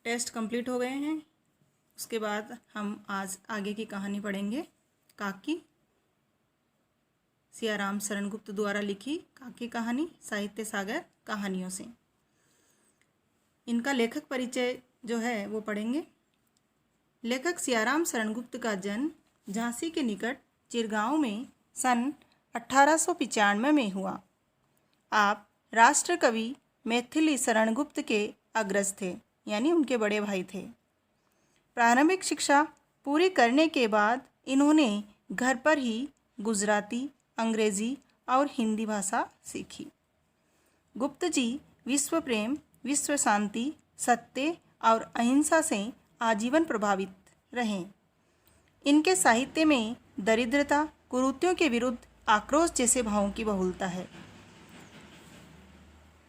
Test complete हो गए हैं। उसके बाद हम आज आगे की कहानी पढ़ेंगे। काकी, सियाराम शरण गुप्त द्वारा लिखी काकी कहानी साहित्य सागर कहानियों से। इनका लेखक परिचय जो है वो पढ़ेंगे। लेखक सियाराम शरण गुप्त का जन्म झांसी के निकट चिरगांव में सन 1895 में हुआ। आप राष्ट्र कवि मैथिली शरण गुप्त के अग्रज थे, यानी उनके बड़े भाई थे। प्रारंभिक शिक्षा पूरी करने के बाद इन्होंने घर पर ही गुजराती, अंग्रेजी और हिंदी भाषा सीखी। गुप्त जी विश्व प्रेम, विश्व शांति, सत्य और अहिंसा से आजीवन प्रभावित रहे। इनके साहित्य में दरिद्रता, कुरीतियों के विरुद्ध आक्रोश जैसे भावों की बहुलता है।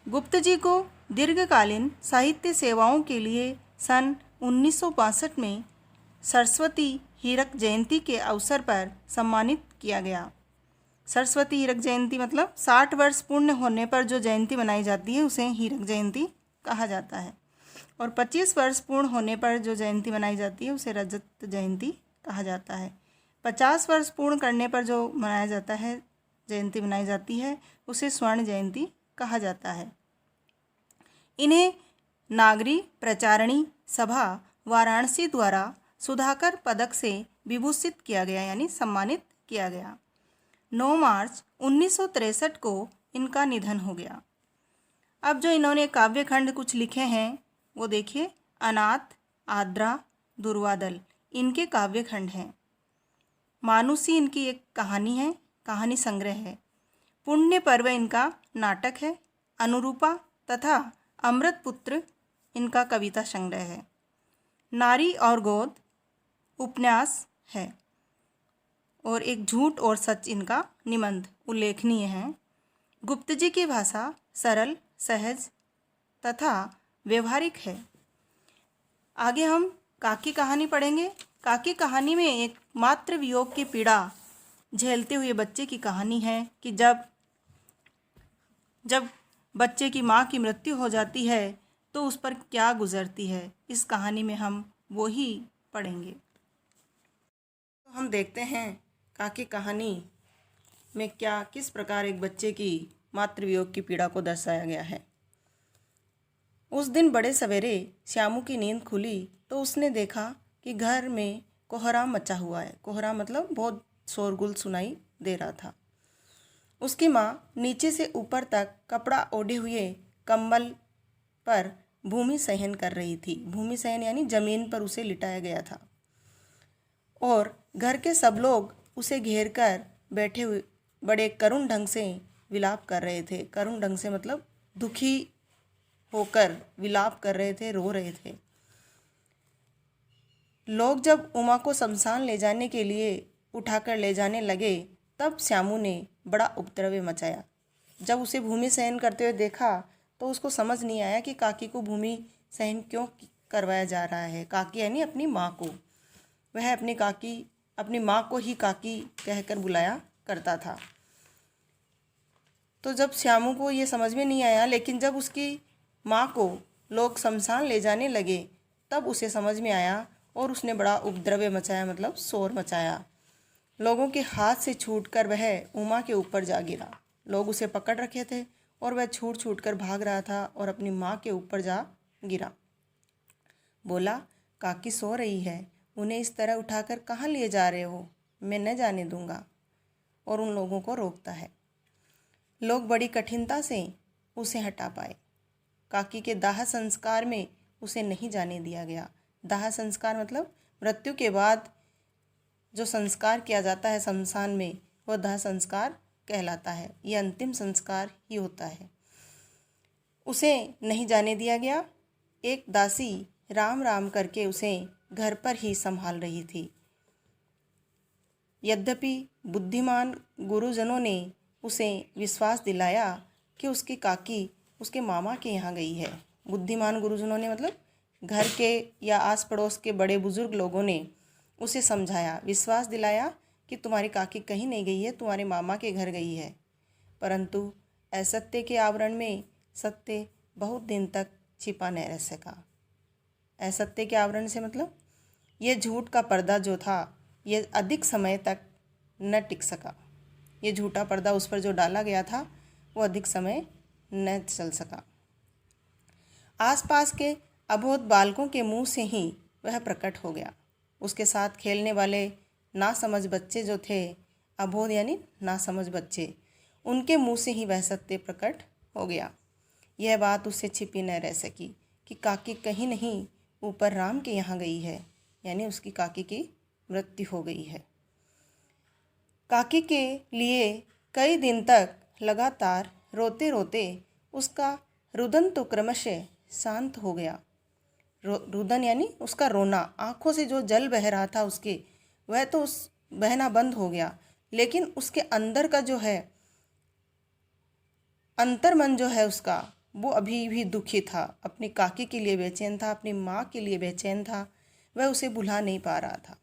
गुप्त जी को दीर्घकालीन साहित्य सेवाओं के लिए सन 1962 में सरस्वती हीरक जयंती के अवसर पर सम्मानित किया गया। सरस्वती हीरक जयंती मतलब 60 वर्ष पूर्ण होने पर जो जयंती मनाई जाती है उसे हीरक जयंती कहा जाता है, और 25 वर्ष पूर्ण होने पर जो जयंती मनाई जाती है उसे रजत जयंती कहा जाता है। 50 वर्ष पूर्ण करने पर जो मनाया जाता है, जयंती मनाई जाती है, उसे स्वर्ण जयंती कहा जाता है। इन्हें नागरी प्रचारणी सभा वाराणसी द्वारा सुधाकर पदक से विभूषित किया गया, यानी सम्मानित किया गया। 9 मार्च 1963 को इनका निधन हो गया। अब जो इन्होंने काव्य खंड कुछ लिखे हैं वो देखिए। अनाथ, आद्रा, दुर्वादल इनके काव्य खंड हैं। मानुसी इनकी एक कहानी है, कहानी संग्रह है। पुण्य पर्व इनका नाटक है। अनुरूपा तथा अमृतपुत्र इनका कविता संग्रह है। नारी और गोद उपन्यास है, और एक झूठ और सच इनका निबंध उल्लेखनीय है। गुप्त जी की भाषा सरल, सहज तथा व्यवहारिक है। आगे हम काकी कहानी पढ़ेंगे। काकी कहानी में एक मातृ वियोग की पीड़ा झेलते हुए बच्चे की कहानी है कि जब बच्चे की माँ की मृत्यु हो जाती है तो उस पर क्या गुजरती है। इस कहानी में हम वो ही पढ़ेंगे। तो हम देखते हैं काकी कहानी में किस प्रकार एक बच्चे की मातृवियोग की पीड़ा को दर्शाया गया है। उस दिन बड़े सवेरे श्यामू की नींद खुली तो उसने देखा कि घर में कोहराम मचा हुआ है। कोहराम मतलब बहुत शोरगुल सुनाई दे रहा था। उसकी माँ नीचे से ऊपर तक कपड़ा ओढ़े हुए कंबल पर भूमि शयन कर रही थी। भूमि शयन यानी जमीन पर उसे लिटाया गया था, और घर के सब लोग उसे घेर कर बैठे हुए बड़े करुण ढंग से विलाप कर रहे थे। करुण ढंग से मतलब दुखी होकर विलाप कर रहे थे, रो रहे थे। लोग जब उमा को शमशान ले जाने के लिए उठाकर ले जाने लगे तब श्यामू ने बड़ा उपद्रव मचाया। जब उसे भूमि सहन करते हुए देखा तो उसको समझ नहीं आया कि काकी को भूमि सहन क्यों करवाया जा रहा है। काकी यानी अपनी माँ को। वह अपनी माँ को ही काकी कहकर बुलाया करता था। तो जब श्यामू को ये समझ में नहीं आया, लेकिन जब उसकी माँ को लोग शमशान ले जाने लगे तब उसे समझ में आया, और उसने बड़ा उपद्रव मचाया मतलब शोर मचाया। लोगों के हाथ से छूटकर वह उमा के ऊपर जा गिरा। लोग उसे पकड़ रखे थे और वह छूट कर भाग रहा था और अपनी माँ के ऊपर जा गिरा। बोला, काकी सो रही है, उन्हें इस तरह उठाकर कहाँ लिए जा रहे हो? मैं न जाने दूंगा। और उन लोगों को रोकता है। लोग बड़ी कठिनता से उसे हटा पाए। काकी के दाह संस्कार में उसे नहीं जाने दिया गया। दाह संस्कार मतलब मृत्यु के बाद जो संस्कार किया जाता है शमशान में, वह दाह संस्कार कहलाता है। यह अंतिम संस्कार ही होता है। उसे नहीं जाने दिया गया। एक दासी राम राम करके उसे घर पर ही संभाल रही थी। यद्यपि बुद्धिमान गुरुजनों ने उसे विश्वास दिलाया कि उसकी काकी उसके मामा के यहाँ गई है। बुद्धिमान गुरुजनों ने मतलब घर के या आस पड़ोस के बड़े बुजुर्ग लोगों ने उसे समझाया, विश्वास दिलाया कि तुम्हारी काकी कहीं नहीं गई है, तुम्हारे मामा के घर गई है। परंतु असत्य के आवरण में सत्य बहुत दिन तक छिपा न रह सका। असत्य के आवरण से मतलब ये झूठ का पर्दा जो था ये अधिक समय तक न टिक सका। ये झूठा पर्दा उस पर जो डाला गया था वो अधिक समय न चल सका। आसपास के अबोध बालकों के मुंह से ही वह प्रकट हो गया। उसके साथ खेलने वाले नासमझ बच्चे जो थे, अबोध यानी नासमझ बच्चे, उनके मुंह से ही वह सत्य प्रकट हो गया। यह बात उससे छिपी न रह सकी कि काकी कहीं नहीं ऊपर राम के यहाँ गई है, यानी उसकी काकी की मृत्यु हो गई है। काकी के लिए कई दिन तक लगातार रोते रोते उसका रुदन तो क्रमशः शांत हो गया। रुदन यानी उसका रोना, आंखों से जो जल बह रहा था उसके, वह तो उस बहना बंद हो गया, लेकिन उसके अंदर का जो है अंतर्मन जो है उसका, वो अभी भी दुखी था। अपनी काकी के लिए बेचैन था, अपनी माँ के लिए बेचैन था, वह उसे भुला नहीं पा रहा था।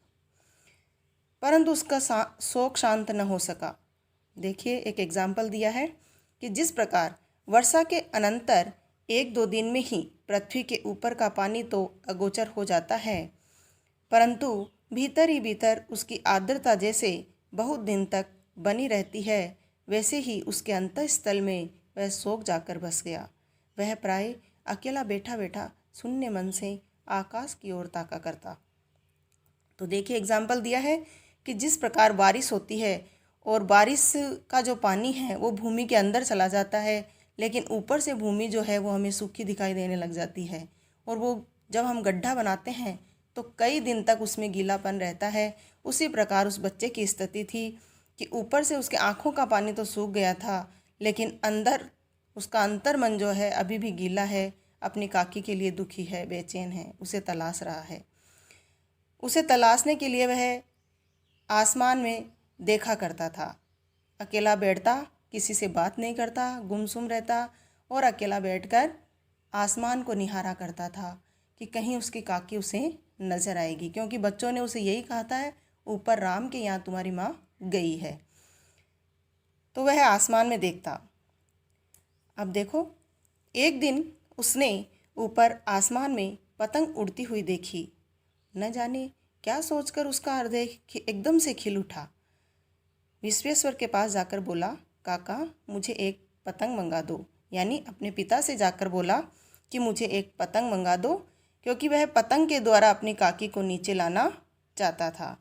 परंतु उसका शोक शांत न हो सका। देखिए, एक एग्जाम्पल दिया है कि जिस प्रकार वर्षा के अनंतर 1-2 दिन में ही पृथ्वी के ऊपर का पानी तो अगोचर हो जाता है, परंतु भीतर ही भीतर उसकी आर्द्रता जैसे बहुत दिन तक बनी रहती है, वैसे ही उसके अंतःस्थल में वह शोक जाकर बस गया। वह प्राय अकेला बैठा बैठा शून्य मन से आकाश की ओर ताका करता। तो देखिए, एग्जाम्पल दिया है कि जिस प्रकार बारिश होती है और बारिश का जो पानी है वो भूमि के अंदर चला जाता है, लेकिन ऊपर से भूमि जो है वो हमें सूखी दिखाई देने लग जाती है, और वो जब हम गड्ढा बनाते हैं तो कई दिन तक उसमें गीलापन रहता है। उसी प्रकार उस बच्चे की स्थिति थी कि ऊपर से उसके आँखों का पानी तो सूख गया था, लेकिन अंदर उसका अंतर्मन जो है अभी भी गीला है, अपनी काकी के लिए दुखी है, बेचैन है, उसे तलाश रहा है। उसे तलाशने के लिए वह आसमान में देखा करता था। अकेला बैठता, किसी से बात नहीं करता, गुमसुम रहता और अकेला बैठकर आसमान को निहारा करता था कि कहीं उसकी काकी उसे नज़र आएगी, क्योंकि बच्चों ने उसे यही कहा था, ऊपर राम के यहाँ तुम्हारी माँ गई है। तो वह आसमान में देखता। अब देखो, एक दिन उसने ऊपर आसमान में पतंग उड़ती हुई देखी। न जाने क्या सोचकर उसका हृदय एकदम से खिल उठा। विश्वेश्वर के पास जाकर बोला, काका मुझे एक पतंग मंगा दो। यानी अपने पिता से जाकर बोला कि मुझे एक पतंग मंगा दो, क्योंकि वह पतंग के द्वारा अपनी काकी को नीचे लाना चाहता था।